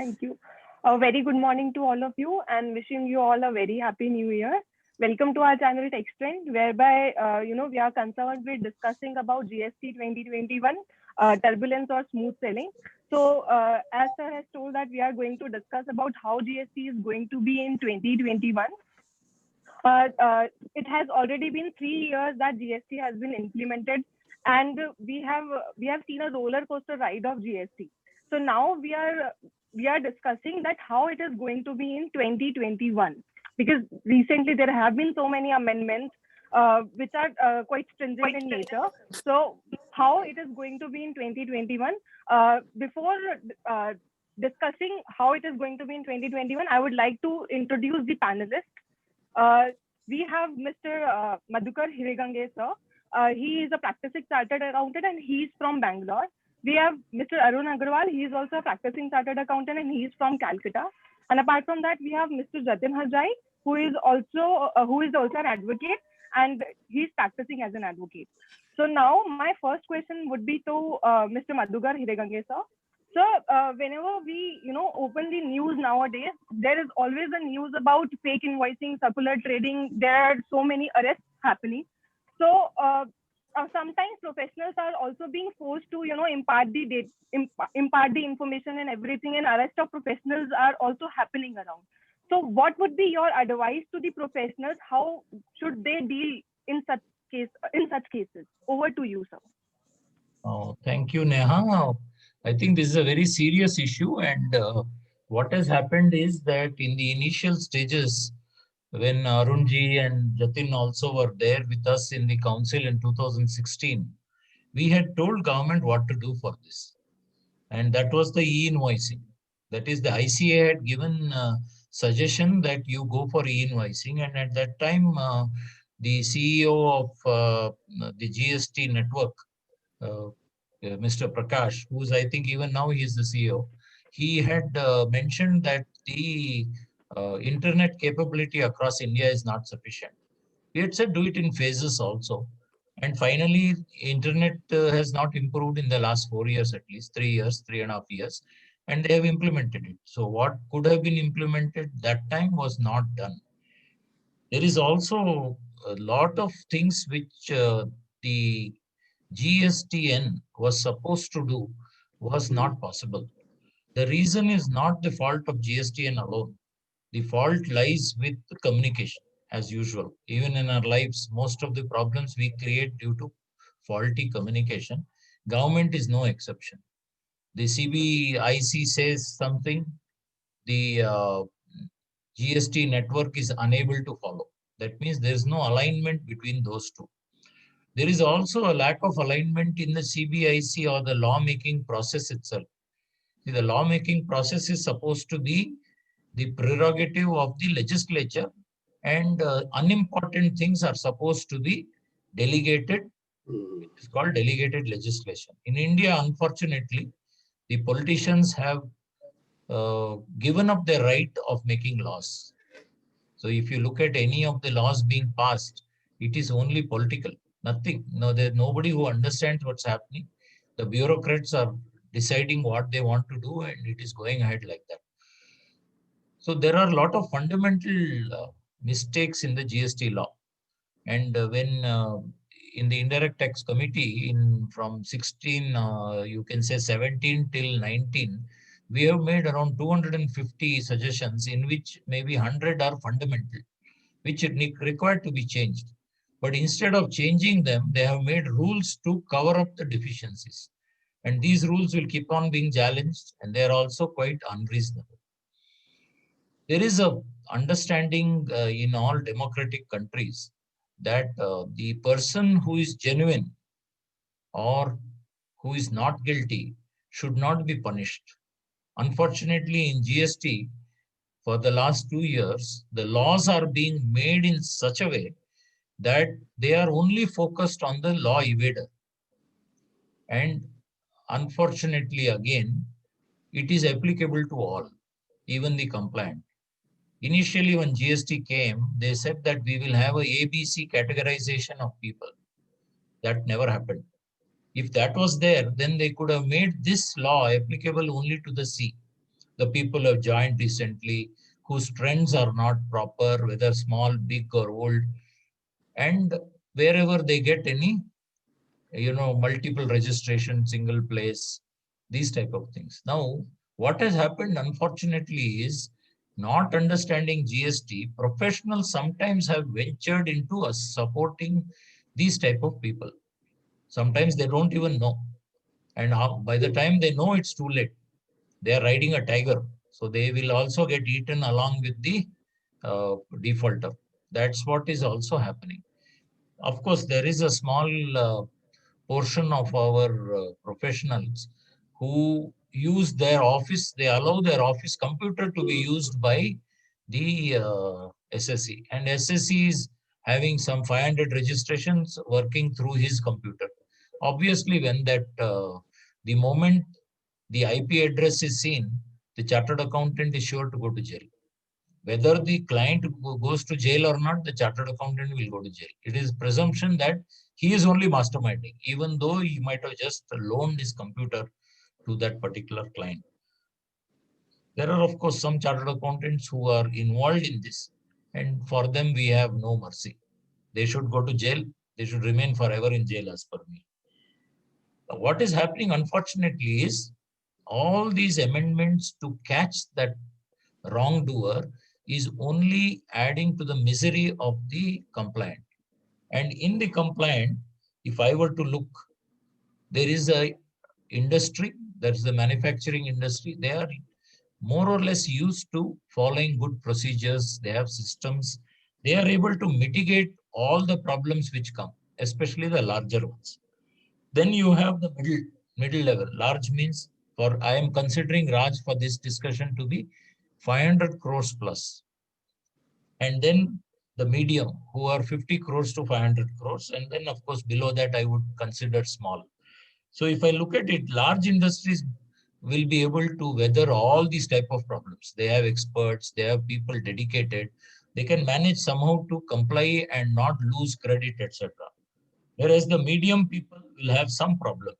Thank you. A very good morning to all of you and wishing you all a very happy new year. Welcome to our channel TechStrength, whereby we are concerned with discussing about GST 2021 turbulence or smooth sailing. So, as sir has told that we are going to discuss about how GST is going to be in 2021. It has already been 3 years that GST has been implemented, and we have seen a roller coaster ride of GST. So now we are discussing that how it is going to be in 2021, because recently there have been so many amendments which are quite stringent in nature. So how it is going to be in 2021? Before discussing how it is going to be in 2021, I would like to introduce the panelists. Uh, we have Mr. Madhukar Hiregange, sir. He is a practicing chartered accountant and he is from Bangalore. We have Mr. Arun Agarwal. He is also a practicing chartered accountant and he is from Calcutta. And apart from that, we have Mr. Jatin Hazai, who is also an advocate and he is practicing as an advocate. So now my first question would be to Mr. Madhukar Hiregange, sir. So whenever we, open the news nowadays, there is always a news about fake invoicing, circular trading. There are so many arrests happening. So sometimes professionals are also being forced to, impart the information and everything, and arrest of professionals are also happening around. So what would be your advice to the professionals? How should they deal in such cases? Over to you, sir. Oh, thank you, Neha. I think this is a very serious issue, and what has happened is that in the initial stages, when Arunji and Jatin also were there with us in the council in 2016, we had told government what to do for this, and that was the e-invoicing. That is, the ICA had given suggestion that you go for e-invoicing, and at that time, the CEO of the GST network, Mr. Prakash, who's I think even now he is the CEO, he had mentioned that the internet capability across India is not sufficient. He had said do it in phases also. And finally, internet has not improved in the last 4 years, at least 3 years, 3.5 years, and they have implemented it. So what could have been implemented that time was not done. There is also a lot of things which the GSTN was supposed to do was not possible. The reason is not the fault of GSTN alone. The fault lies with the communication, as usual. Even in our lives, most of the problems we create due to faulty communication. Government is no exception. The CBIC says something, the GST network is unable to follow. That means there is no alignment between those two. There is also a lack of alignment in the CBIC or the lawmaking process itself. See, the lawmaking process is supposed to be the prerogative of the legislature, and unimportant things are supposed to be delegated. It's called delegated legislation. In India, unfortunately, the politicians have given up their right of making laws. So if you look at any of the laws being passed, it is only political, nothing. No, there's nobody who understands what's happening. The bureaucrats are deciding what they want to do, and it is going ahead like that. So there are a lot of fundamental mistakes in the GST law. And when in the indirect tax committee from 16, you can say 17 till 19, we have made around 250 suggestions, in which maybe 100 are fundamental, which required to be changed. But instead of changing them, they have made rules to cover up the deficiencies. And these rules will keep on being challenged, and they are also quite unreasonable. There is a understanding in all democratic countries that the person who is genuine or who is not guilty should not be punished. Unfortunately, in GST, for the last 2 years, the laws are being made in such a way that they are only focused on the law evader. And unfortunately, again, it is applicable to all, even the compliant. Initially, when GST came, they said that we will have a ABC categorization of people. That never happened. If that was there, then they could have made this law applicable only to the C. the people have joined recently, whose trends are not proper, whether small, big, or old, and wherever they get any, multiple registration, single place, these type of things. Now, what has happened, unfortunately, is not understanding GST. Professionals sometimes have ventured into supporting these type of people. Sometimes they don't even know, and by the time they know, it's too late. They are riding a tiger, so they will also get eaten along with the defaulter. That's what is also happening. Of course, there is a small portion of our professionals who use their office, they allow their office computer to be used by the SSE, and SSE is having some 500 registrations working through his computer. Obviously, when the moment the IP address is seen, the chartered accountant is sure to go to jail. Whether the client goes to jail or not, the chartered accountant will go to jail. It is presumption that he is only masterminding, even though he might have just loaned his computer to that particular client. There are, of course, some chartered accountants who are involved in this, and for them, we have no mercy. They should go to jail. They should remain forever in jail, as per me. What is happening, unfortunately, is all these amendments to catch that wrongdoer is only adding to the misery of the compliant. And in the compliant, if I were to look, there is a industry, that's the manufacturing industry. They are more or less used to following good procedures. They have systems. They are able to mitigate all the problems which come, especially the larger ones. Then you have the middle level. Large means, I am considering Raj for this discussion to be 500 crores plus. And then the medium, who are 50 crores to 500 crores. And then, of course, below that, I would consider small. So if I look at it, large industries will be able to weather all these type of problems. They have experts, they have people dedicated. They can manage somehow to comply and not lose credit, etc. Whereas the medium people will have some problem.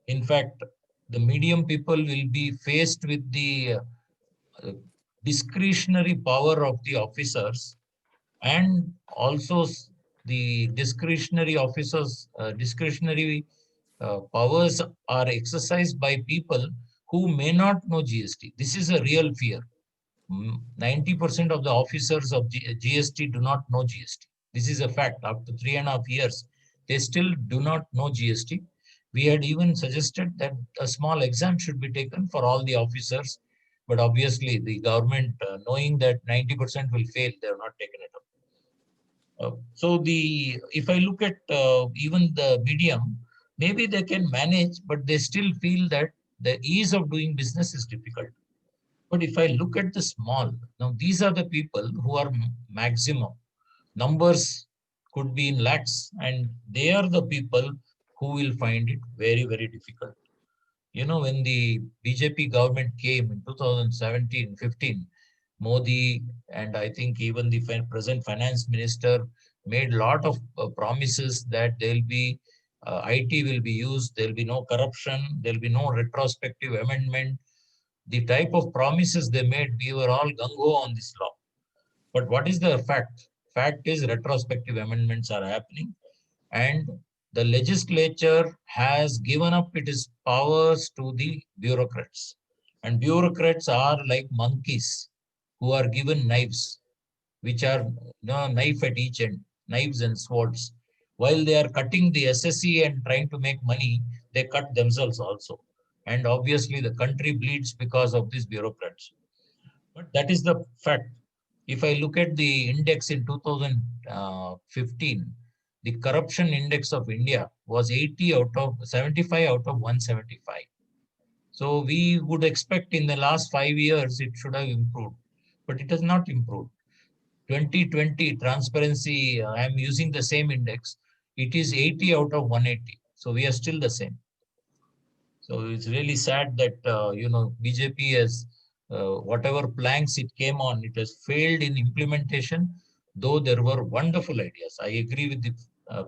In fact, the medium people will be faced with the discretionary power of the officers, and also the discretionary officers, discretionary powers are exercised by people who may not know GST. This is a real fear. 90% of the officers of GST do not know GST. This is a fact. After 3.5 years, they still do not know GST. We had even suggested that a small exam should be taken for all the officers, but obviously the government, knowing that 90% will fail, they have not taken it up. So if I look at even the medium, maybe they can manage, but they still feel that the ease of doing business is difficult. But if I look at the small, now these are the people who are maximum. Numbers could be in lakhs, and they are the people who will find it very, very difficult. When the BJP government came in 2017-15, Modi, and I think even the present finance minister, made a lot of promises that there'll be IT will be used, there'll be no corruption, there'll be no retrospective amendment. The type of promises they made, we were all gung-ho on this law. But what is the fact? Fact is retrospective amendments are happening, and the legislature has given up its powers to the bureaucrats. And bureaucrats are like monkeys who are given knives, which are knife at each end, knives and swords. While they are cutting the SSE and trying to make money, they cut themselves also. And obviously the country bleeds because of these bureaucrats. But that is the fact. If I look at the index in 2015, the corruption index of India was 80 out of 75 out of 175. So we would expect in the last 5 years it should have improved, but it has not improved. 2020 transparency, I am using the same index. It is 80 out of 180. So we are still the same. So it's really sad that, BJP has, whatever planks it came on, it has failed in implementation, though there were wonderful ideas. I agree with the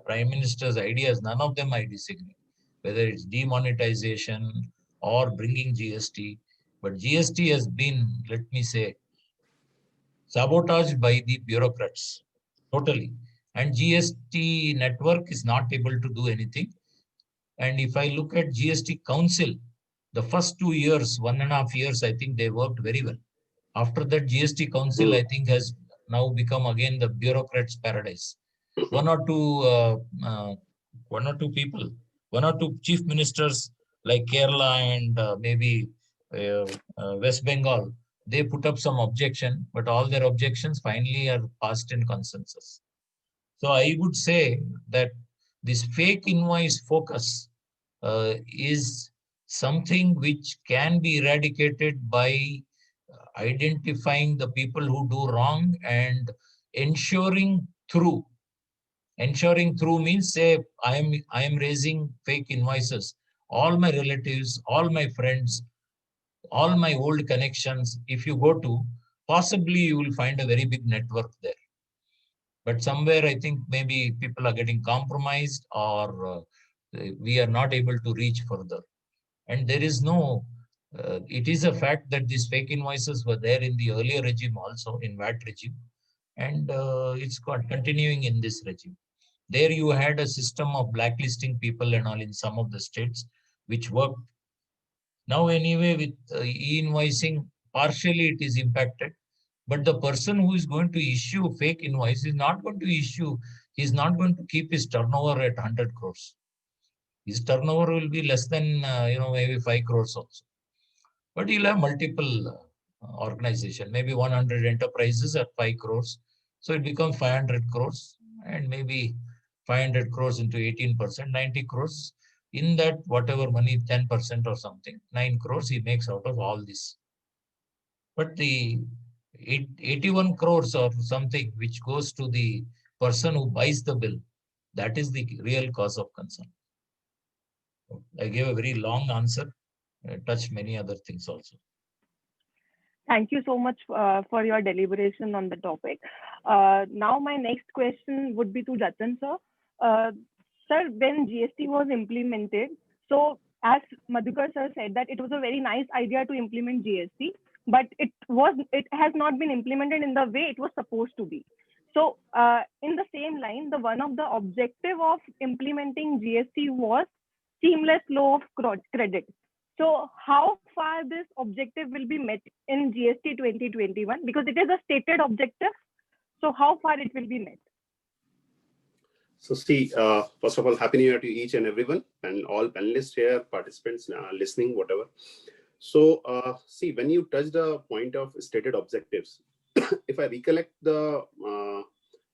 Prime Minister's ideas. None of them I disagree. Whether it's demonetization or bringing GST. But GST has been, let me say, sabotaged by the bureaucrats totally. And GST network is not able to do anything. And if I look at GST Council, the first 2 years, 1.5 years, I think they worked very well. After that, GST Council, I think, has now become again the bureaucrats' paradise. One or two, one or two people, one or two chief ministers like Kerala and maybe West Bengal, they put up some objection, but all their objections finally are passed in consensus. So I would say that this fake invoice focus is something which can be eradicated by identifying the people who do wrong and ensuring through. Ensuring through means, say, I am raising fake invoices. All my relatives, all my friends, all my old connections, if you go to, possibly you will find a very big network there. But somewhere I think maybe people are getting compromised, or we are not able to reach further. And there is no, it is a fact that these fake invoices were there in the earlier regime also, in VAT regime, and it's continuing in this regime. There you had a system of blacklisting people and all in some of the states, which worked. Now anyway, with e-invoicing, partially it is impacted. But the person who is going to issue fake invoice is not going to issue, he's not going to keep his turnover at 100 crores. His turnover will be less than, maybe 5 crores also. But he'll have multiple organization, maybe 100 enterprises at 5 crores. So it becomes 500 crores, and maybe 500 crores into 18%, 90 crores. In that, whatever money, 10% or something, 9 crores he makes out of all this. But the 81 crores or something which goes to the person who buys the bill, that is the real cause of concern. I gave a very long answer, touched many other things also. Thank you so much for your deliberation on the topic. Now, my next question would be to Jatin sir. Sir, when GST was implemented, so as Madhukar sir said that it was a very nice idea to implement GST, but it has not been implemented in the way it was supposed to be. So, in the same line, the one of the objective of implementing GST was seamless flow of credit. So how far this objective will be met in GST 2021? Because it is a stated objective. So how far it will be met? So see, first of all, Happy New Year to each and everyone and all panelists here, participants listening, whatever. So see, when you touch the point of stated objectives, if I recollect the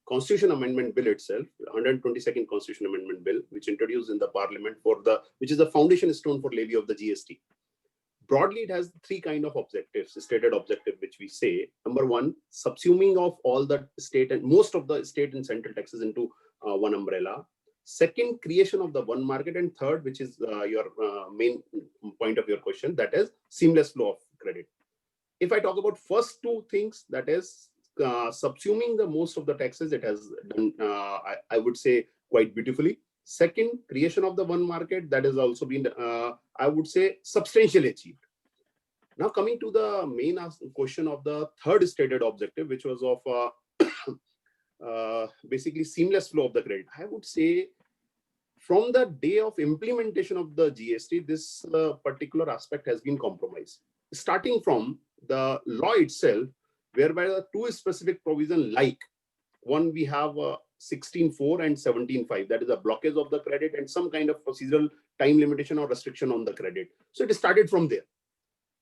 Constitution Amendment Bill itself, 122nd Constitution Amendment Bill, which introduced in the Parliament which is the foundation stone for levy of the GST. Broadly, it has three kind of objectives, stated objective, which we say. Number one, subsuming of all the state and most of the state and central taxes into one umbrella. Second, creation of the one market. And third, which is your main point of your question, that is seamless flow of credit. If I talk about first two things, that is subsuming the most of the taxes, it has done, I would say, quite beautifully. Second, creation of the one market, that has also been, I would say, substantially achieved. Now coming to the main question of the third stated objective, which was of basically seamless flow of the credit. I would say from the day of implementation of the GST, this particular aspect has been compromised. Starting from the law itself, whereby the two specific provision, like one we have 16.4 and 17.5, that is a blockage of the credit and some kind of procedural time limitation or restriction on the credit. So it started from there.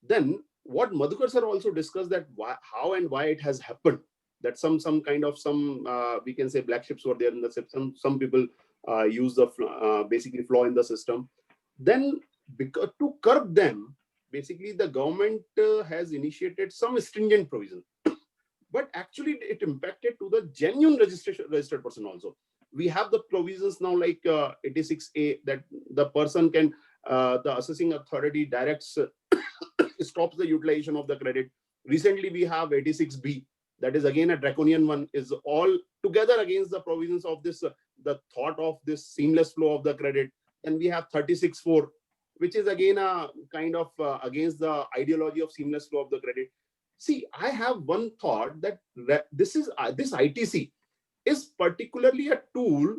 Then what Madhukar sir also discussed, that how and why it has happened, that some kind of we can say black ships were there in the system. Some people use the basically flaw in the system. Then because to curb them, basically the government has initiated some stringent provision. But actually it impacted to the genuine registered person also. We have the provisions now like 86A, that the person can, the assessing authority directs, stops the utilization of the credit. Recently we have 86B, that is again a draconian one, is all together against the provisions of this, the thought of this seamless flow of the credit. And we have 36.4, which is again a kind of against the ideology of seamless flow of the credit. See, I have one thought that this ITC is particularly a tool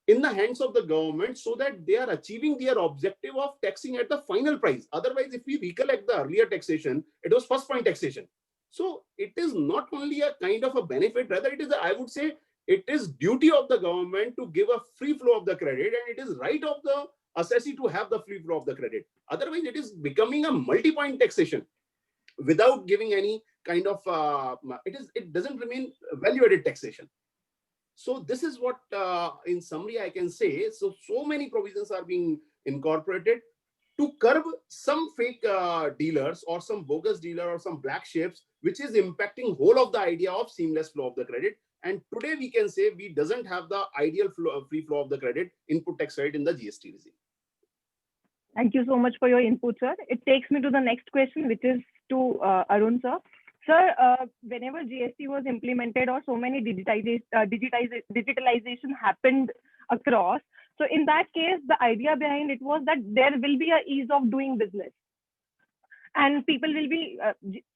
in the hands of the government so that they are achieving their objective of taxing at the final price. Otherwise, if we recollect the earlier taxation, it was first point taxation. So it is not only a kind of a benefit, rather it is, I would say, it is duty of the government to give a free flow of the credit, and it is right of the assessee to have the free flow of the credit. Otherwise, it is becoming a multi-point taxation without giving any kind of, it doesn't remain value-added taxation. So this is what, in summary, I can say. So many provisions are being incorporated to curb some fake dealers or some bogus dealer or some black ships, which is impacting whole of the idea of seamless flow of the credit. And today we can say we doesn't have the ideal free flow of the credit input tax rate in the GST regime. Thank you so much for your input, sir. It takes me to the next question, which is to Arun, sir. Sir, whenever GST was implemented or so many digitalization happened across, so in that case, the idea behind it was that there will be a ease of doing business. And people will be,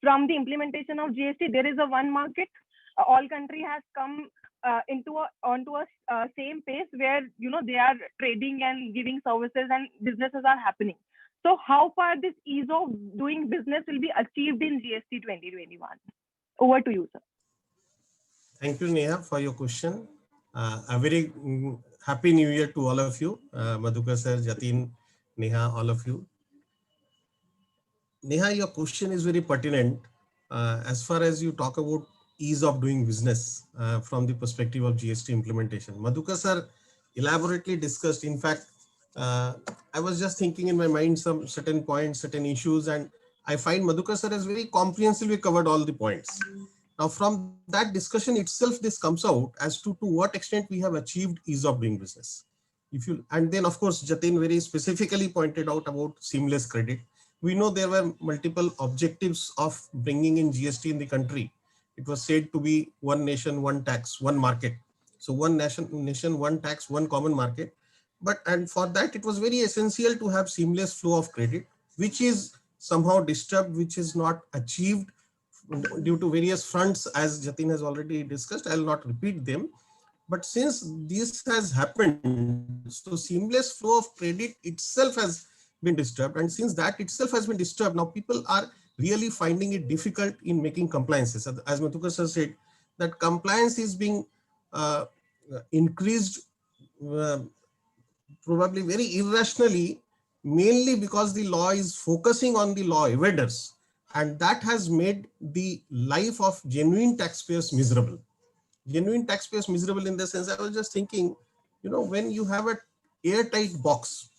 from the implementation of GST, there is a one market. All country has come onto a same pace where, you know, they are trading and giving services and businesses are happening. So how far this ease of doing business will be achieved in GST 2021? Over to you, sir. Thank you, Neha, for your question. A very happy new year to all of you. Madhukar sir, Jatin, Neha, all of you. Neha, your question is very pertinent as far as you talk about ease of doing business from the perspective of GST implementation. Madhukar sir elaborately discussed. In fact, I was just thinking in my mind some certain points, certain issues, and I find Madhukar sir has very comprehensively covered all the points. Now, from that discussion itself, this comes out as to what extent we have achieved ease of doing business. And then, of course, Jatin very specifically pointed out about seamless credit. We know there were multiple objectives of bringing in GST in the country. It was said to be one nation, one tax, one market. So one nation, one tax, one common market. And for that, it was very essential to have seamless flow of credit, which is somehow disturbed, which is not achieved due to various fronts, as Jatin has already discussed. I'll not repeat them. But since this has happened, so seamless flow of credit itself has been disturbed. And since that itself has been disturbed, now people are really finding it difficult in making compliances. As Madhukar sir said, that compliance is being increased probably very irrationally, mainly because the law is focusing on the law evaders. And that has made the life of genuine taxpayers miserable. Genuine taxpayers miserable in the sense, I was just thinking, you know, when you have an airtight box,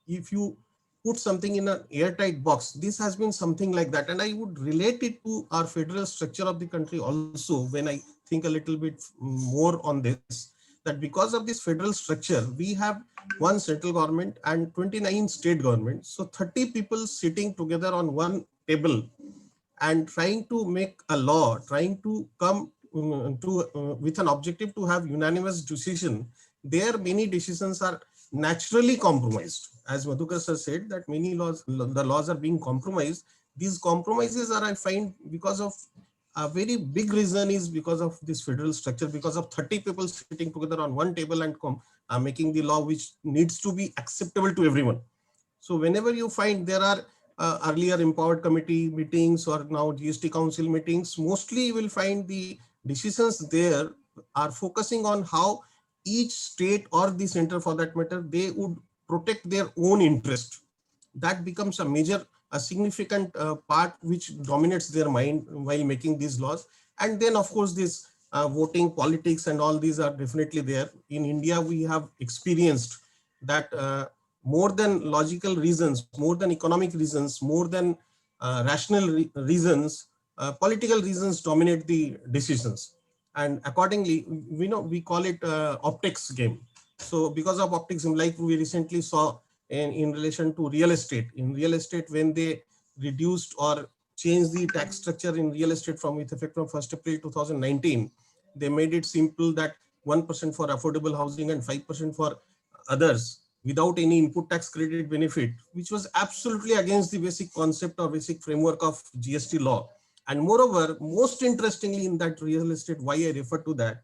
if you put something in an airtight box, this has been something like that. And I would relate it to our federal structure of the country also, when I think a little bit more on this, that because of this federal structure, we have one central government and 29 state governments. So 30 people sitting together on one table and trying to make a law, trying to come with an objective to have unanimous decision. There many decisions are naturally compromised. As Madhukar sir said, that many laws, the laws are being compromised. These compromises are, I find, because of a very big reason is because of this federal structure, because of 30 people sitting together on one table and making the law which needs to be acceptable to everyone. So whenever you find there are earlier empowered committee meetings or now GST council meetings, mostly you will find the decisions there are focusing on how each state or the center for that matter, they would protect their own interest. That becomes a significant part which dominates their mind while making these laws. And then of course this voting politics and all these are definitely there. In India, we have experienced that more than logical reasons, more than economic reasons, more than rational reasons, political reasons dominate the decisions. And accordingly, we call it optics game. So because of optics, like we recently saw in relation to real estate. In real estate, when they reduced or changed the tax structure in real estate with effect from 1st April 2019, they made it simple that 1% for affordable housing and 5% for others. without any input tax credit benefit, which was absolutely against the basic concept or basic framework of GST law. And moreover, most interestingly in that real estate, why I refer to that,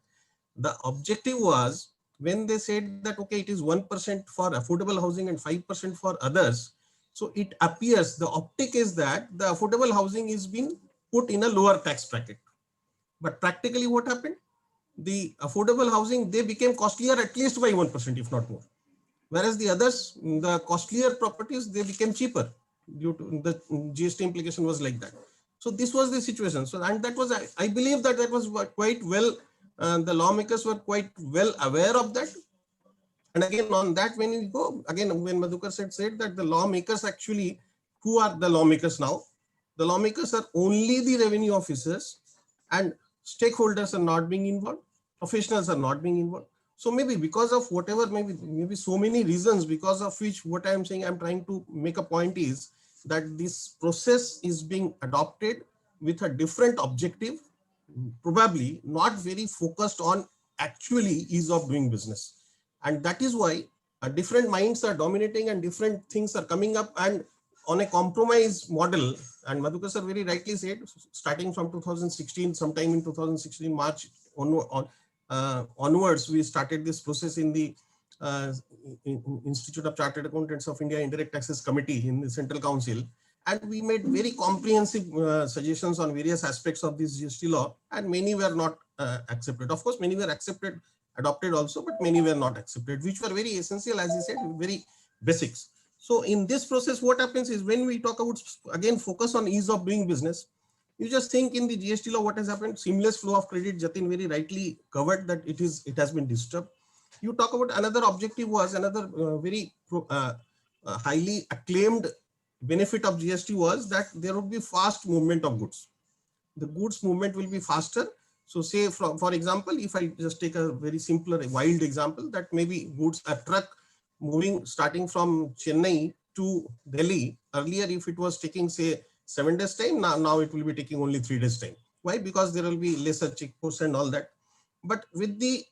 the objective was when they said that, okay, it is 1% for affordable housing and 5% for others. So it appears the optic is that the affordable housing is being put in a lower tax bracket. But practically what happened? The affordable housing, they became costlier at least by 1%, if not more. Whereas the others, the costlier properties, they became cheaper due to the GST implication was like that. So this was the situation. So, and that was, I believe that that was quite well, the lawmakers were quite well aware of that. And again, on that, when you go, again, when Madhukar said that the lawmakers actually, who are the lawmakers now? The lawmakers are only the revenue officers, and stakeholders are not being involved, professionals are not being involved. So maybe because of whatever, maybe so many reasons because of which what I'm saying, I'm trying to make a point is that this process is being adopted with a different objective, probably not very focused on actually ease of doing business. And that is why different minds are dominating and different things are coming up, and on a compromise model. And Madhukar sir very rightly said, starting from 2016, sometime in 2016 March onwards, we started this process in the Institute of Chartered Accountants of India Indirect Taxes Committee in the Central Council. And we made very comprehensive suggestions on various aspects of this GST law, and many were not accepted. Of course, many were accepted, adopted also, but many were not accepted, which were very essential, as he said, very basics. So in this process, what happens is when we talk about, again, focus on ease of doing business, you just think in the GST law, what has happened? Seamless flow of credit, Jatin very rightly covered that it has been disturbed. You talk about another objective was another very highly acclaimed benefit of GST was that there would be fast movement of goods. The goods movement will be faster. So say for example, if I just take a very simpler, wild example, that maybe goods, a truck moving starting from Chennai to Delhi, earlier if it was taking say 7 days time, now it will be taking only 3 days time. Why? Because there will be lesser checkposts and all that. But with the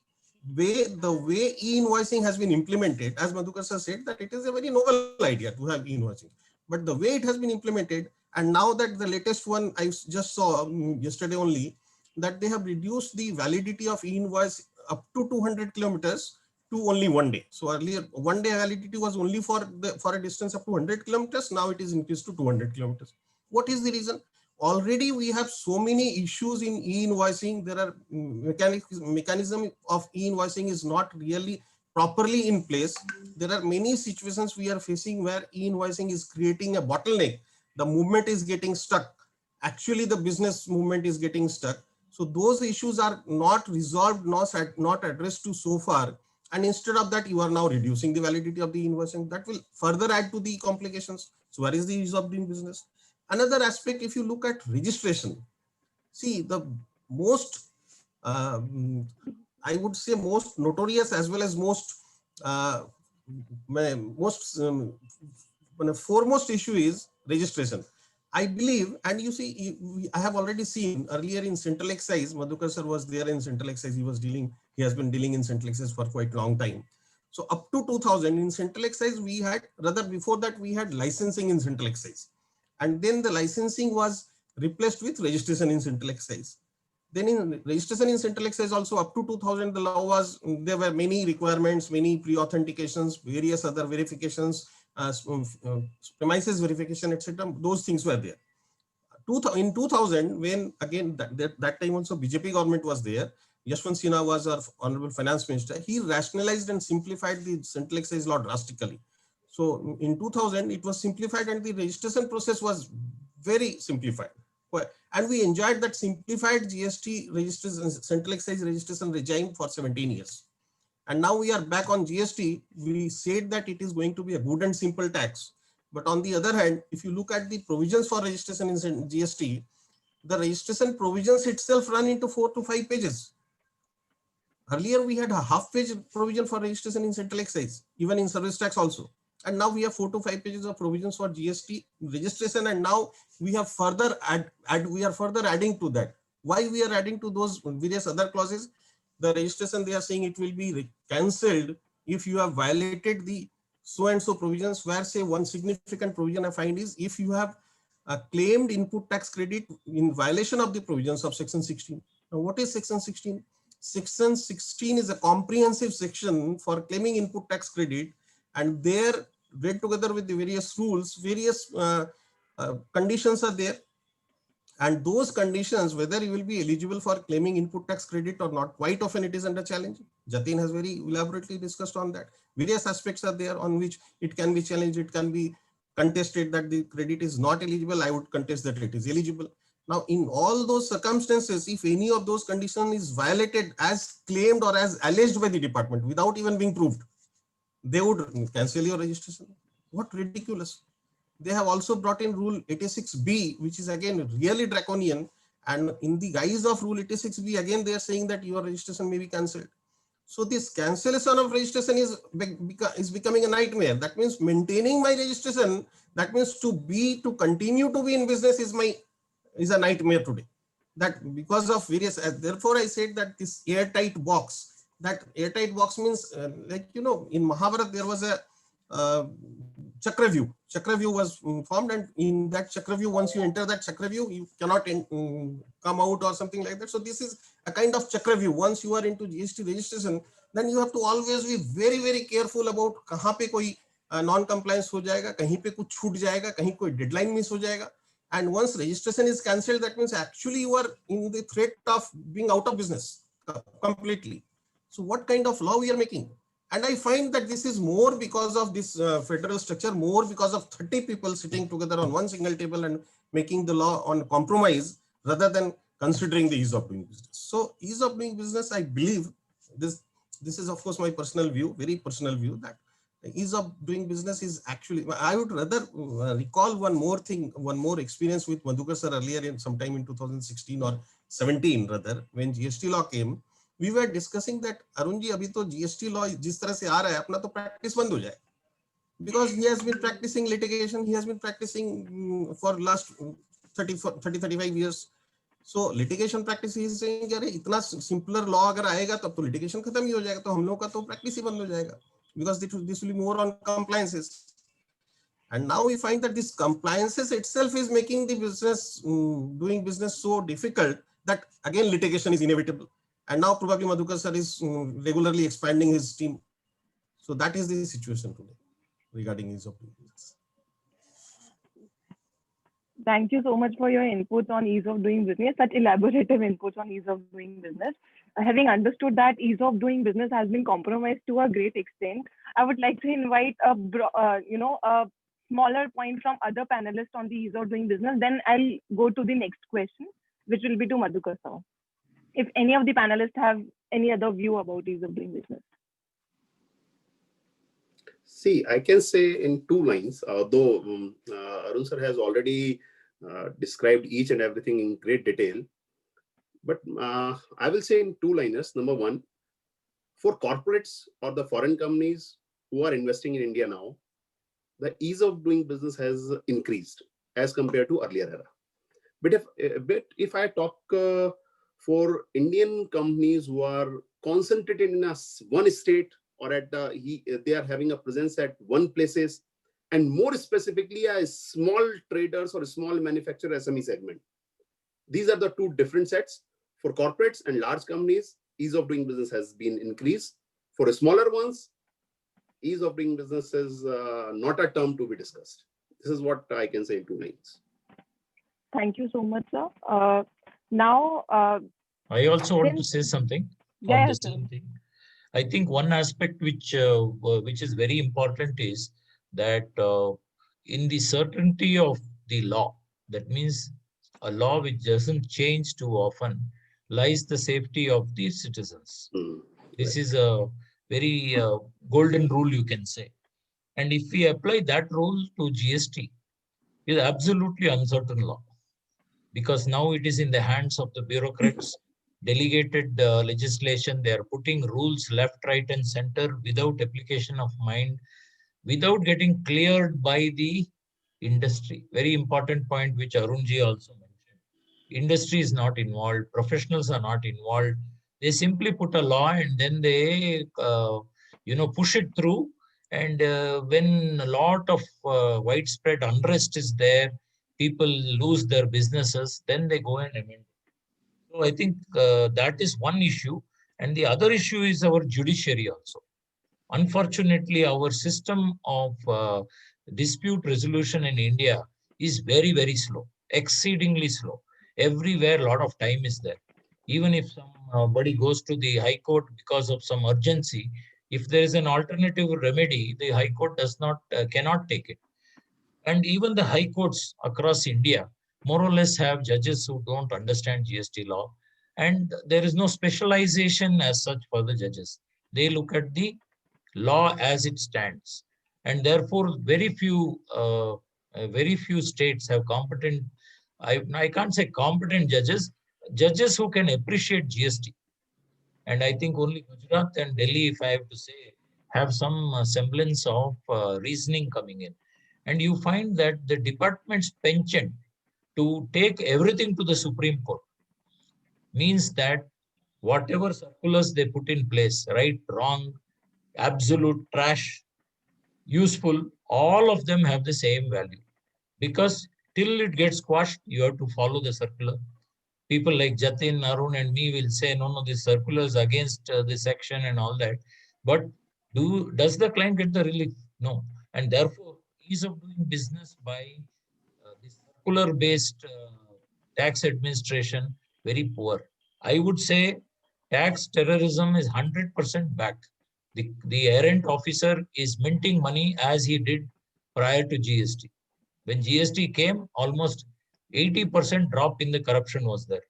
way e-invoicing has been implemented, as Madhukar sir said, that it is a very novel idea to have e-invoicing. But the way it has been implemented, and now that the latest one I just saw yesterday only, that they have reduced the validity of e-invoice up to 200 kilometers to only 1 day. So earlier 1 day validity was only for a distance up to 100 kilometers. Now it is increased to 200 kilometers. What is the reason? Already we have so many issues in e-invoicing. There are mechanism of e-invoicing is not really properly in place. There are many situations we are facing where e-invoicing is creating a bottleneck. The movement is getting stuck. Actually, the business movement is getting stuck. So those issues are not resolved, not addressed to so far. And instead of that, you are now reducing the validity of the invoicing. That will further add to the complications. So where is the ease of doing business? Another aspect, if you look at registration, see the most, I would say most notorious as well as most foremost issue is registration. I believe, and you see, I have already seen earlier in Central Excise, Madhukar sir was there in Central Excise, he has been dealing in Central Excise for quite a long time. So up to 2000 in Central Excise, we had, rather before that, we had licensing in Central Excise. And then the licensing was replaced with registration in Central Excise. Then in registration in Central Excise also up to 2000, the law was, there were many requirements, many pre-authentications, various other verifications, premises verification, etc. Those things were there. In 2000, when again, that time also BJP government was there, Yashwant Sinha was our Honorable Finance Minister, he rationalized and simplified the Central Excise law drastically. So in 2000, it was simplified and the registration process was very simplified. And we enjoyed that simplified GST registration, Central Excise registration regime for 17 years. And now we are back on GST. We said that it is going to be a good and simple tax. But on the other hand, if you look at the provisions for registration in GST, the registration provisions itself run into 4 to 5 pages. Earlier, we had a half-page provision for registration in Central Excise, even in service tax also. And now we have 4 to 5 pages of provisions for GST registration. And now we have further adding to that. Why we are adding to those various other clauses? The registration, they are saying it will be cancelled if you have violated the so and so provisions, where say one significant provision I find is if you have claimed input tax credit in violation of the provisions of section 16. Now what is section 16? Section 16 is a comprehensive section for claiming input tax credit, and there, read together with the various rules, various conditions are there. And those conditions, whether you will be eligible for claiming input tax credit or not, quite often it is under challenge. Jatin has very elaborately discussed on that. Various aspects are there on which it can be challenged, it can be contested that the credit is not eligible. I would contest that it is eligible. Now, in all those circumstances, if any of those conditions is violated as claimed or as alleged by the department without even being proved, they would cancel your registration. What ridiculous. They have also brought in rule 86B, which is again really draconian. And in the guise of rule 86B, again, they are saying that your registration may be cancelled. So this cancellation of registration is becoming a nightmare. That means maintaining my registration, that means to continue to be in business is a nightmare today. That because of various, therefore I said that this airtight box, means like, you know, in Mahabharata, there was a Chakravyu. Chakravyu was formed, and in that Chakravyu, once you enter that Chakravyu, you cannot come out or something like that. So this is a kind of Chakravyu. Once you are into GST registration, then you have to always be very, very careful about kahan pe koi non-compliance ho jayega, kahin pe kuch chhoot jayega, kahin koi deadline miss ho jayega. And once registration is cancelled, that means actually you are in the threat of being out of business completely. So what kind of law we are making? And I find that this is more because of this federal structure, more because of 30 people sitting together on one single table and making the law on compromise rather than considering the ease of doing business. So ease of doing business, I believe this is of course my personal view, very personal view, that ease of doing business is actually, I would rather recall one more thing, one more experience with Madhukar sir earlier in sometime in 2016 or 17 rather, when GST law came. We were discussing that Arun ji, abhi to GST law jis tarah se aa raha hai, apna to practice band ho jaye, because he has been practicing litigation, he has been practicing for last 30-35 years. So litigation practice, he is saying कि अरे इतना simpler law अगर आएगा तब तो litigation खत्म ही हो जाएगा, तो हम लोग का तो practice ही बंद हो जाएगा, because this will be more on compliances. And now we find that this compliances itself is making the business, doing business so difficult that again litigation is inevitable. And now probably Madhukar sir is regularly expanding his team. So that is the situation today regarding ease of doing business. Thank you so much for your inputs on ease of doing business, such elaborative inputs on ease of doing business. Having understood that ease of doing business has been compromised to a great extent, I would like to invite a smaller point from other panelists on the ease of doing business. Then I'll go to the next question, which will be to Madhukar sir. If any of the panelists have any other view about ease of doing business. See, I can say in 2 lines, though Arun sir has already described each and everything in great detail. But I will say in 2 liners. Number 1, for corporates or the foreign companies who are investing in India now, the ease of doing business has increased as compared to earlier era. But if I talk for Indian companies who are concentrated in one state, or they are having a presence at one places, and more specifically a small traders or small manufacturer SME segment. These are the 2 different sets. For corporates and large companies, ease of doing business has been increased. For smaller ones, ease of doing business is not a term to be discussed. This is what I can say in 2 lines. Thank you so much, sir. Now, I also want to say something on the same thing. I think one aspect which is very important is that in the certainty of the law, that means a law which doesn't change too often, lies the safety of the citizens. This is a very golden rule, you can say. And if we apply that rule to GST, it is absolutely uncertain law, because now it is in the hands of the bureaucrats. Delegated legislation, they are putting rules left, right, and center without application of mind, without getting cleared by the industry. Very important point which Arunji also mentioned. Industry is not involved, professionals are not involved. They simply put a law and then they push it through, And when a lot of widespread unrest is there, people lose their businesses, then they go and amend. So I think that is one issue. And the other issue is our judiciary also. Unfortunately, our system of dispute resolution in India is very, very slow, exceedingly slow. Everywhere, a lot of time is there. Even if somebody goes to the High Court because of some urgency, if there is an alternative remedy, the High Court does not cannot take it. And even the high courts across India more or less have judges who don't understand GST law. And there is no specialization as such for the judges. They look at the law as it stands. And therefore, very few states have competent, I can't say competent judges, judges who can appreciate GST. And I think only Gujarat and Delhi, if I have to say, have some semblance of reasoning coming in. And you find that the department's penchant to take everything to the Supreme Court means that whatever circulars they put in place, right, wrong, absolute trash, useful, all of them have the same value. Because till it gets squashed, you have to follow the circular. People like Jatin, Arun, and me will say, no, this circular is against this section and all that. But does the client get the relief? No. And therefore, ease of doing business by this circular-based tax administration, very poor. I would say tax terrorism is 100% back. The errant officer is minting money as he did prior to GST. When GST came, almost 80% drop in the corruption was there.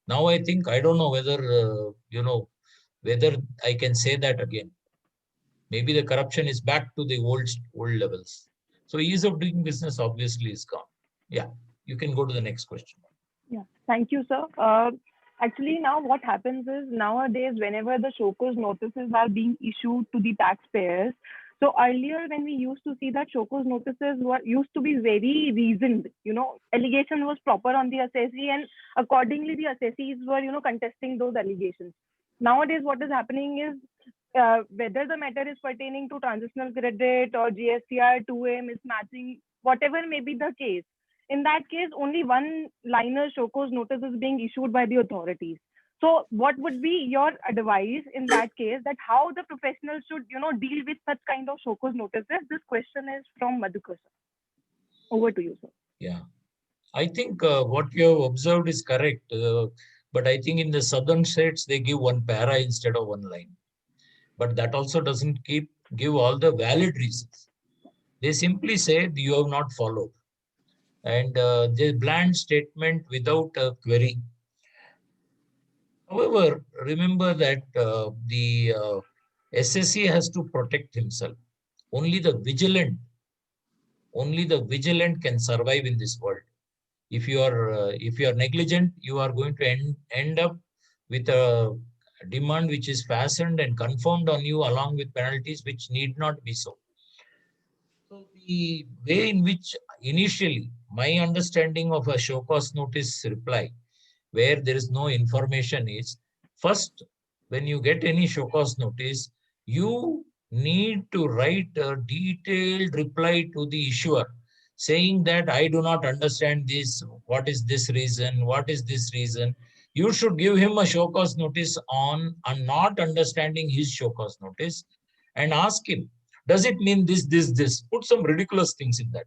Now I think, I don't know whether, whether I can say that again. Maybe the corruption is back to the old levels. So ease of doing business obviously is gone. Yeah, you can go to the next question. Yeah, thank you, sir. Actually, now what happens is nowadays, whenever the show cause notices are being issued to the taxpayers, so earlier when we used to see that show cause notices used to be very reasoned, allegation was proper on the assessee, and accordingly the assessees were, contesting those allegations. Nowadays, what is happening is whether the matter is pertaining to transitional credit or GSTR 2A mismatching, whatever may be the case, in that case, only one liner show cause notice is being issued by the authorities. So what would be your advice in that case, that how the professionals should, deal with such kind of show cause notices? This question is from Madhukar, sir. Over to you, sir. Yeah, I think what you have observed is correct. But I think in the southern states, they give one para instead of one line. But that also doesn't give all the valid reasons. They simply say you have not followed. And the bland statement without a query. However, remember that the SSC has to protect himself. Only the vigilant can survive in this world. If you are negligent, you are going to end up with a demand which is fastened and confirmed on you along with penalties which need not be so. So the way in which initially my understanding of a show cause notice reply, where there is no information, is first, when you get any show cause notice, you need to write a detailed reply to the issuer saying that I do not understand this. What is this reason? What is this reason? You should give him a show cause notice on not understanding his show cause notice and ask him, does it mean this, this, this? Put some ridiculous things in that.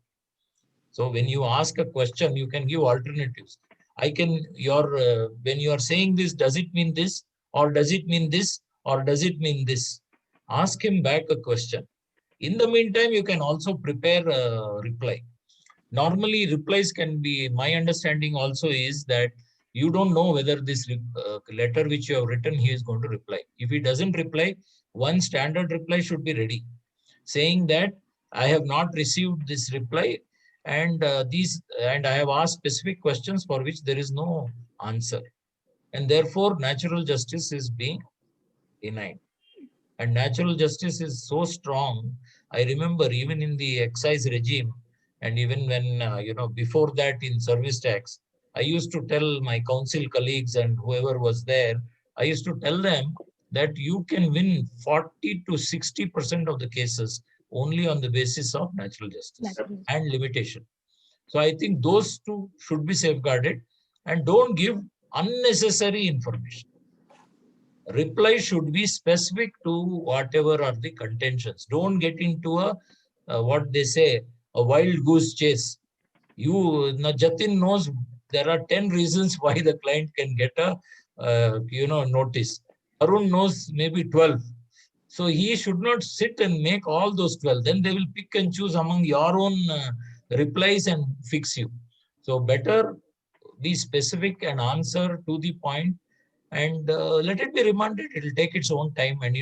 So when you ask a question, you can give alternatives. When you are saying this, does it mean this? Or does it mean this? Or does it mean this? Ask him back a question. In the meantime, you can also prepare a reply. Normally, replies can be, my understanding also is that you don't know whether this letter which you have written, he is going to reply. If he doesn't reply, one standard reply should be ready, saying that I have not received this reply and I have asked specific questions for which there is no answer. And therefore, natural justice is being denied. And natural justice is so strong. I remember even in the excise regime, and even when, before that in service tax, I used to tell my council colleagues and whoever was there, I used to tell them that you can win 40 to 60% of the cases only on the basis of natural justice Naturally. and limitation. So I think those two should be safeguarded, and don't give unnecessary information. Reply should be specific to whatever are the contentions. Don't get into a what they say, a wild goose chase. Jatin knows there are 10 reasons why the client can get a notice. Arun knows maybe 12. So he should not sit and make all those 12. Then they will pick and choose among your own replies and fix you. So better be specific and answer to the point, and let it be remanded. It will take its own time. And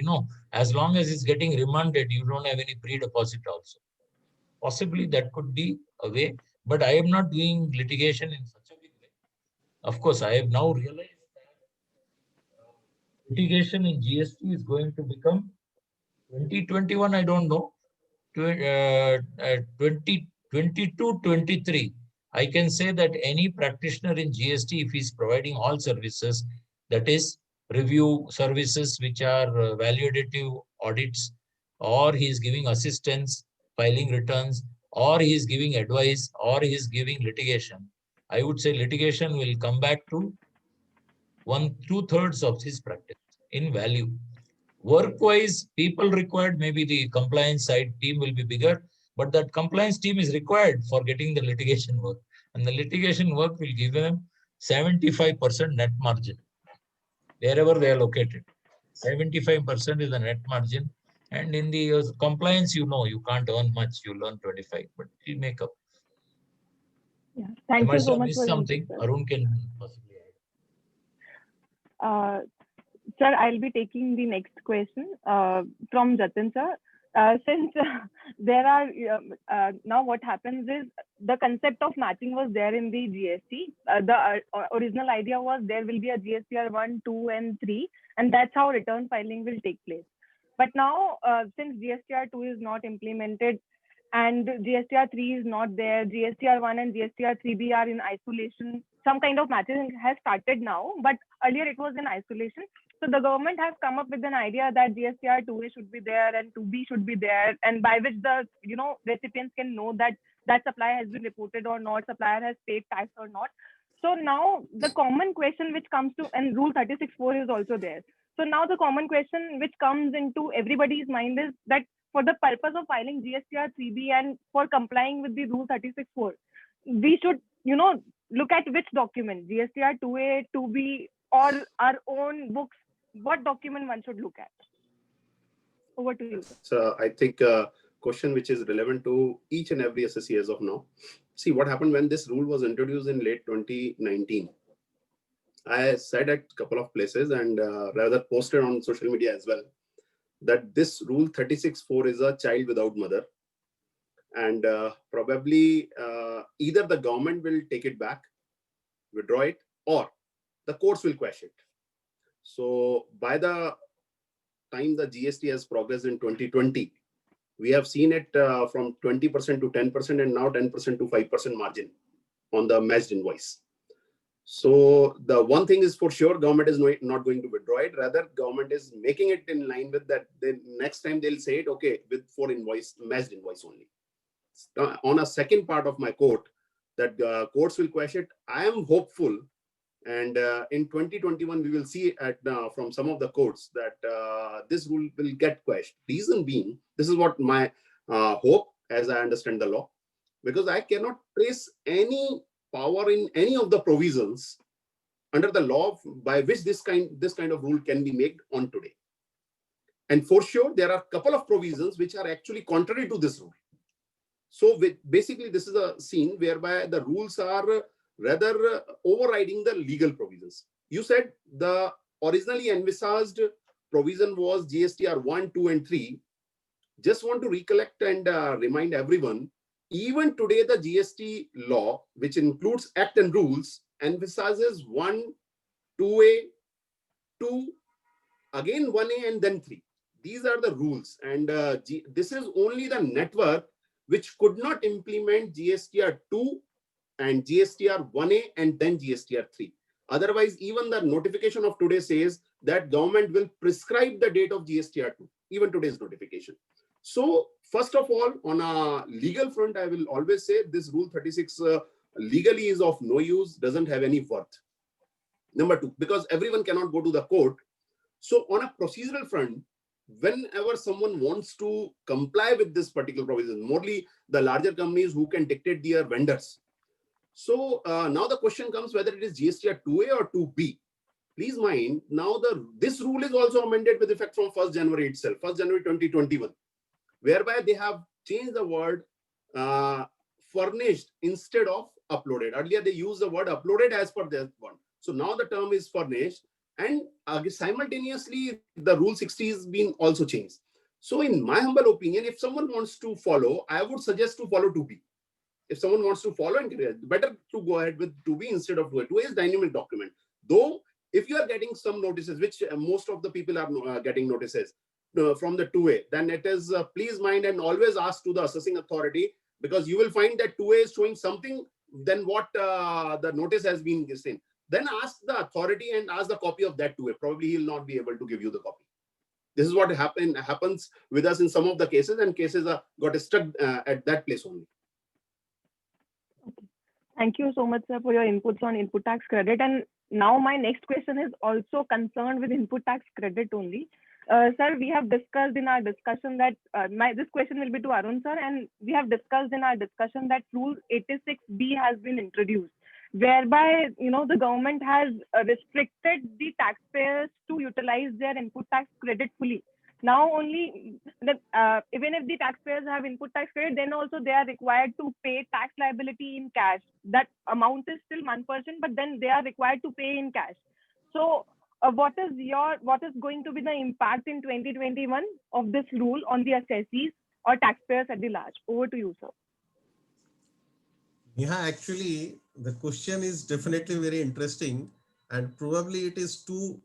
as long as it's getting remanded, you don't have any pre-deposit also. Possibly that could be a way, but I am not doing litigation in such a big way. Of course, I have now realized that litigation in GST is going to become 2021, I don't know, 2022, 23. I can say that any practitioner in GST, if he's providing all services, that is review services which are validative audits, or he's giving assistance, filing returns, or he's giving advice, or he's giving litigation, I would say litigation will come back to 2/3 of his practice in value. Work-wise, people required, maybe the compliance side team will be bigger, but that compliance team is required for getting the litigation work. And the litigation work will give them 75% net margin, wherever they are located. 75% is the net margin. And in the compliance, you can't earn much. You earn 25, but you make up. Yeah. Thank you so much for something. Arun can possibly add. Sir, I'll be taking the next question from Jatin sir. Since there are now what happens is the concept of matching was there in the GST. The original idea was there will be a GSTR 1, 2, and 3, and that's how return filing will take place. But now, since GSTR 2 is not implemented and GSTR 3 is not there, GSTR 1 and GSTR 3B are in isolation. Some kind of matching has started now, but earlier it was in isolation. So the government has come up with an idea that GSTR 2A should be there and 2B should be there, and by which the recipients can know that that supplier has been reported or not, supplier has paid tax or not. So now the common question which comes to, and Rule 36(4) is also there. So now the common question which comes into everybody's mind is that for the purpose of filing GSTR 3B and for complying with the Rule 36(4), we should look at which document, GSTR 2A, 2B, or our own books. What document one should look at? Over to you. So I think a question which is relevant to each and every assessee as of now. See what happened when this rule was introduced in late 2019. I said at a couple of places and rather posted on social media as well that this Rule 36(4) is a child without mother. And probably either the government will take it back, withdraw it, or the courts will quash it. So by the time the GST has progressed in 2020, we have seen it from 20% to 10% and now 10% to 5% margin on the matched invoice. So the one thing is for sure, government is not going to withdraw it. Rather, government is making it in line with that. Then next time they'll say it, okay, with for invoice, matched invoice only. On a second part of my quote, that courts will quash it, I am hopeful. And in 2021, we will see from some of the courts that this rule will get quashed. Reason being, this is what my hope, as I understand the law, because I cannot trace any power in any of the provisions under the law by which this kind of rule can be made on today. And for sure, there are a couple of provisions which are actually contrary to this rule. So basically, this is a scene whereby the rules are rather overriding the legal provisions. You said the originally envisaged provision was GSTR 1, 2, and 3. Just want to recollect and remind everyone, even today the GST law, which includes Act and rules, emphasizes 1, 2A, 2, again 1A, and then 3. These are the rules. And this is only the network which could not implement GSTR 2 and GSTR 1A and then GSTR 3. Otherwise, even the notification of today says that government will prescribe the date of GSTR 2, even today's notification. So first of all, on a legal front, I will always say this Rule 36 legally is of no use, doesn't have any worth. Number two, because everyone cannot go to the court. So on a procedural front, whenever someone wants to comply with this particular provision, mostly the larger companies who can dictate their vendors. So now the question comes whether it is GSTR 2A or 2B. Please mind, now this rule is also amended with effect from 1st January itself, 1st January 2021, whereby they have changed the word furnished instead of uploaded. Earlier they used the word uploaded as per that one. So now the term is furnished, and simultaneously the Rule 60 is being also changed. So in my humble opinion, if someone wants to follow, I would suggest to follow 2B. If someone wants to follow, better to go ahead with 2B instead of 2A. 2A is dynamic document. Though if you are getting some notices, which most of the people are getting notices from the 2A, then it is please mind and always ask to the assessing authority, because you will find that 2A is showing something than what the notice has been seen. Then ask the authority and ask the copy of that 2A. Probably he will not be able to give you the copy. This is what happens with us in some of the cases, and cases got stuck at that place only. Thank you so much, sir, for your inputs on input tax credit. And now my next question is also concerned with input tax credit only. Sir, we have discussed in our discussion that this question will be to Arun sir, and we have discussed in our discussion that Rule 86B has been introduced, whereby the government has restricted the taxpayers to utilize their input tax credit fully. Now only even if the taxpayers have input tax credit, then also they are required to pay tax liability in cash. That amount is still 1%, but then they are required to pay in cash. So what is going to be the impact in 2021 of this rule on the assessees or taxpayers at the large? Over to you, sir. Yeah, actually, the question is definitely very interesting, and probably it is too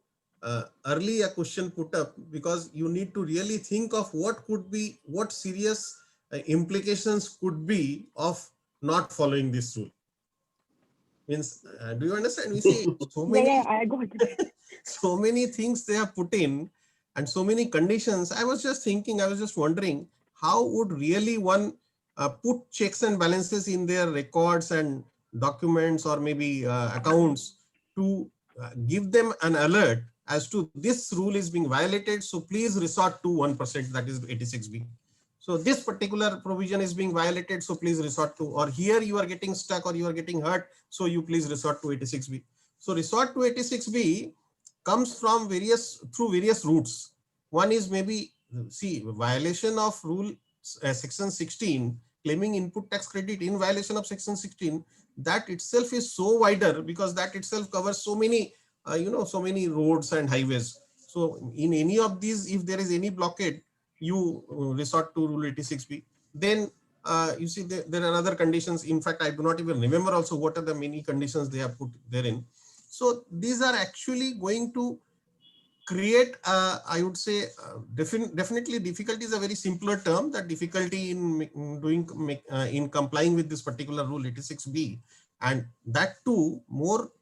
early a question put up, because you need to really think of what serious implications could be of not following this rule. Means, do you understand? We see so many, I got it. so many things they have put in, and so many conditions. I was just wondering, how would really one put checks and balances in their records and documents, or maybe accounts, to give them an alert as to this rule is being violated, so please resort to 1%, that is 86B. So this particular provision is being violated, so please resort to, or here you are getting stuck or you are getting hurt, so you please resort to 86B. So resort to 86B comes from through various routes. One is maybe, violation of rule section 16, claiming input tax credit in violation of section 16, that itself is so wider, because that itself covers so many so many roads and highways. So in any of these, if there is any blockade, you resort to Rule 86B. Then you see there are other conditions. In fact, I do not even remember also what are the many conditions they have put therein. So these are actually going to create, I would say, definitely difficulty is a very simpler term, that difficulty in complying with this particular Rule 86B. And that too, more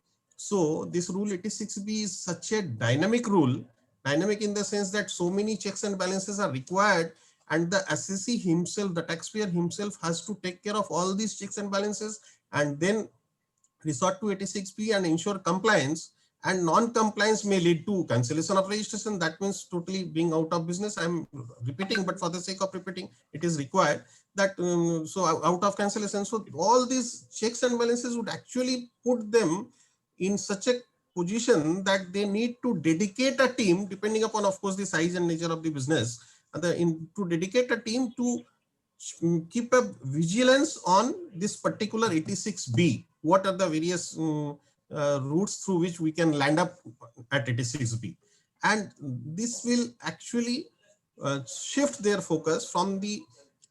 so, this Rule 86B is such a dynamic rule, dynamic in the sense that so many checks and balances are required, and the assessee himself, the taxpayer himself, has to take care of all these checks and balances, and then resort to 86B and ensure compliance. And non-compliance may lead to cancellation of registration. That means totally being out of business. I'm repeating, but for the sake of repeating, it is required that so out of cancellation. So all these checks and balances would actually put them in such a position that they need to dedicate a team, depending upon, of course, the size and nature of the business, to dedicate a team to keep a vigilance on this particular 86B. What are the various routes through which we can land up at 86B? And this will actually shift their focus from the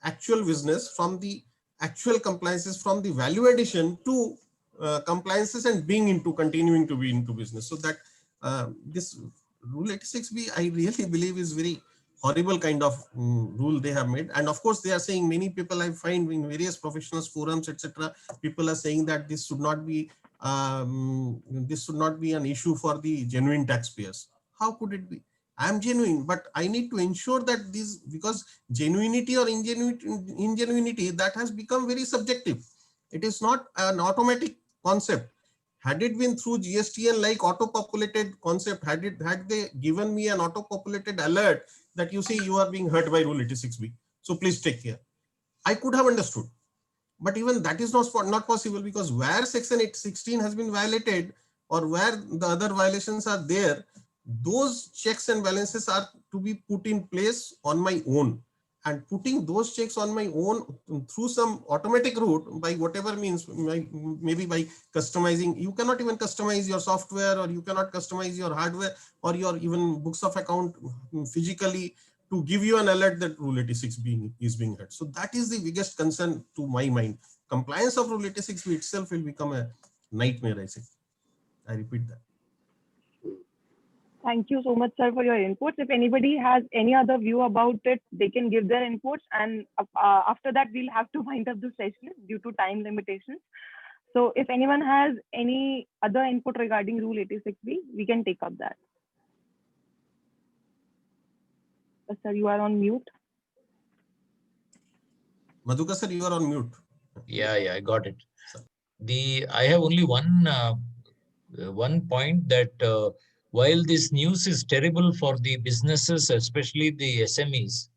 actual business, from the actual compliances, from the value addition to compliances and continuing to be into business. So that this Rule 86B, I really believe, is very horrible kind of rule they have made. And of course, they are saying, many people I find in various professionals forums, etc., people are saying that this should not be an issue for the genuine taxpayers. How could it be? I am genuine, but I need to ensure that this, because genuinity or ingenuity, that has become very subjective. It is not an automatic concept. Had it been through GSTN like auto-populated concept, had they given me an auto-populated alert that you see you are being hurt by Rule 86B, so please take care, I could have understood. But even that is not possible, because where Section 816 has been violated or where the other violations are there, those checks and balances are to be put in place on my own. And putting those checks on my own through some automatic route by whatever means, maybe by customizing, you cannot even customize your software, or you cannot customize your hardware or your even books of account physically to give you an alert that Rule 86 is being hurt. So that is the biggest concern to my mind. Compliance of Rule 86 itself will become a nightmare, I say. I repeat that. Thank you so much, sir, for your inputs. If anybody has any other view about it, they can give their inputs. And after that, we'll have to wind up the session due to time limitations. So if anyone has any other input regarding Rule 86B, we can take up that. Sir, you are on mute. Madhukar sir, you are on mute. Yeah, I got it. I have only one point that while this news is terrible for the businesses, especially the SMEs,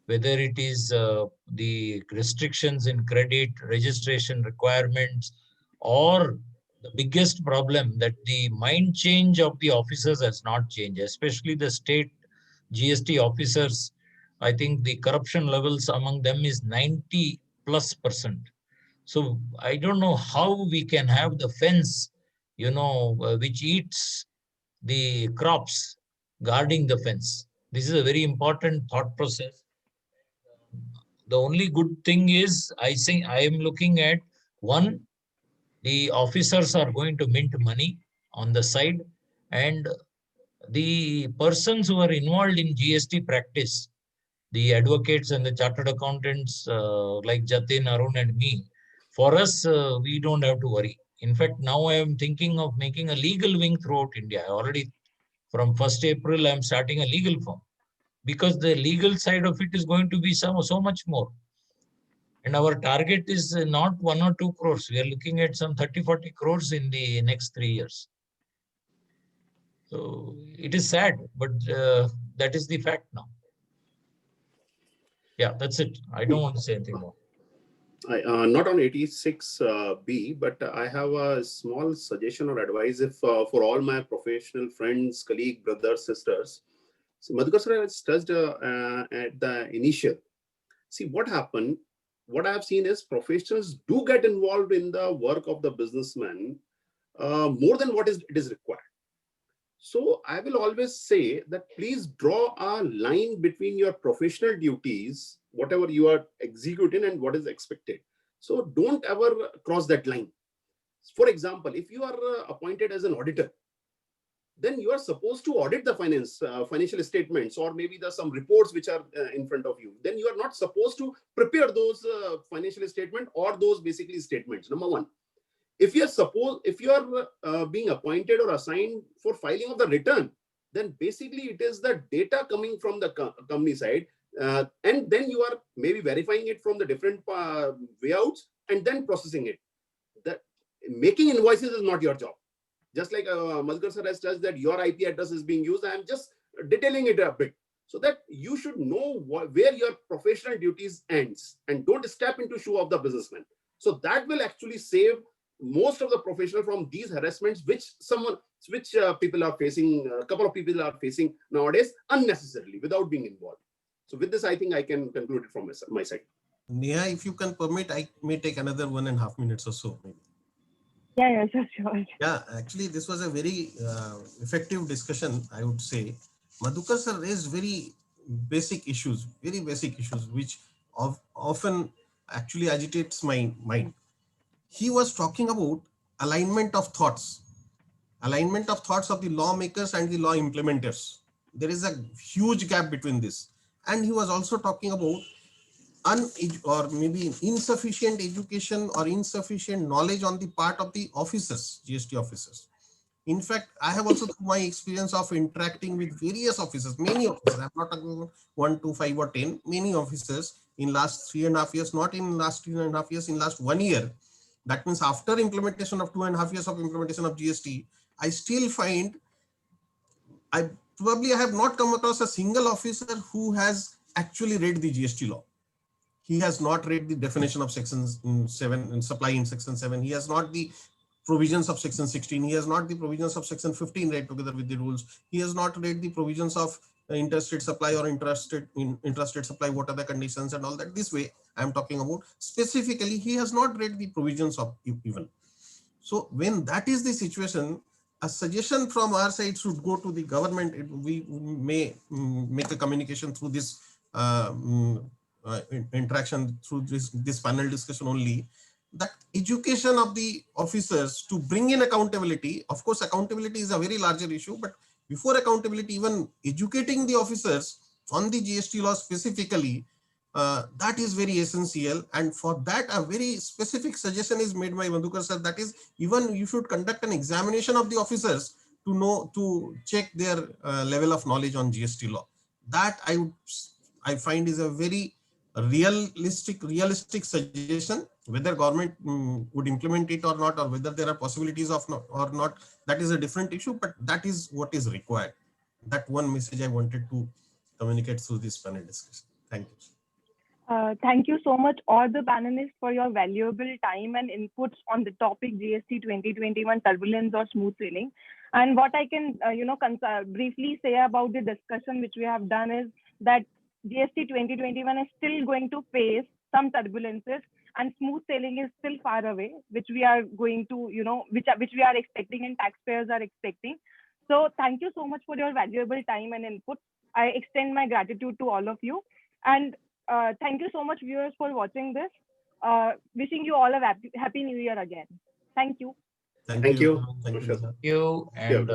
whether it is the restrictions in credit, registration requirements, or the biggest problem that the mind change of the officers has not changed, especially the state GST officers. I think the corruption levels among them is 90+%. So I don't know how we can have the fence, which eats the crops, guarding the fence. This is a very important thought process. The only good thing is, I think I am looking at one, the officers are going to mint money on the side, and the persons who are involved in GST practice, the advocates and the chartered accountants like Jatin, Arun and me, for us, we don't have to worry. In fact, now I am thinking of making a legal wing throughout India. Already from 1st April, I am starting a legal firm, because the legal side of it is going to be so much more. And our target is not 1 or 2 crores. We are looking at some 30-40 crores in the next 3 years. So it is sad, but that is the fact now. Yeah, that's it. I don't want to say anything more. Not on 86B, but I have a small suggestion or advice if for all my professional friends, colleagues, brothers, sisters. So Madhukar sir has touched at the initial. See what happened. What I have seen is professionals do get involved in the work of the businessman more than what it is required. So I will always say that please draw a line between your professional duties, whatever you are executing, and what is expected. So don't ever cross that line. For example, if you are appointed as an auditor, then you are supposed to audit the financial statements, or maybe there's some reports which are in front of you. Then you are not supposed to prepare those financial statements or those basically statements. Number one. If you are being appointed or assigned for filing of the return, then basically it is the data coming from the company side, and then you are maybe verifying it from the different wayouts and then processing it. That making invoices is not your job. Just like Madhukar sir has touched that your IP address is being used, I am just detailing it a bit so that you should know where your professional duties ends and don't step into shoe of the businessman. So that will actually save most of the professional from these harassments, which people are facing, a couple of people are facing nowadays unnecessarily without being involved. So with this, I think I can conclude it from my side. Neha, if you can permit, I may take another 1.5 minutes or so. Maybe. Yeah, sure. Yeah, actually, this was a very effective discussion, I would say. Madhukar sir raised very basic issues, which often actually agitates my mind. He was talking about alignment of thoughts of the lawmakers and the law implementers. There is a huge gap between this. And he was also talking about or maybe insufficient education or insufficient knowledge on the part of the officers, GST officers. In fact, I have also through my experience of interacting with various officers, many officers, I'm not talking about 1, 2, 5 or 10, many officers in last 3.5 years, not in last 3.5 years, in last 1 year. That means after implementation of 2.5 years of implementation of GST, I still find I have not come across a single officer who has actually read the GST law. He has not read the definition of section 7 and supply in section 7. He has not the provisions of section 16. He has not the provisions of section 15 read together with the rules. He has not read the provisions of interstate supply or intrastate supply, what are the conditions and all that. This way I'm talking about specifically, he has not read the provisions of even. So when that is the situation, a suggestion from our side should go to the government. We may make a communication through this interaction, through this panel discussion only, that education of the officers to bring in accountability. Of course, accountability is a very larger issue, but before accountability, even educating the officers on the GST law specifically, that is very essential. And for that, a very specific suggestion is made by Madhukar sir. That is, even you should conduct an examination of the officers to check their level of knowledge on GST law. That I find is a very realistic suggestion. Whether government would implement it or not, or whether there are possibilities of or not, that is a different issue. But that is what is required. That one message I wanted to communicate through this panel discussion. Thank you. Thank you so much, all the panelists, for your valuable time and inputs on the topic GST 2021 turbulence or smooth sailing. And what I can, briefly say about the discussion which we have done is that GST 2021 is still going to face some turbulences, and smooth sailing is still far away, which we are going to, which we are expecting and taxpayers are expecting. So thank you so much for your valuable time and input. I extend my gratitude to all of you. And thank you so much, viewers, for watching this. Wishing you all a happy new year again. Thank you. Thank you. Thank you, and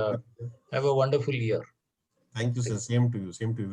have a wonderful year. Thank you, sir. Same to you. Same to you.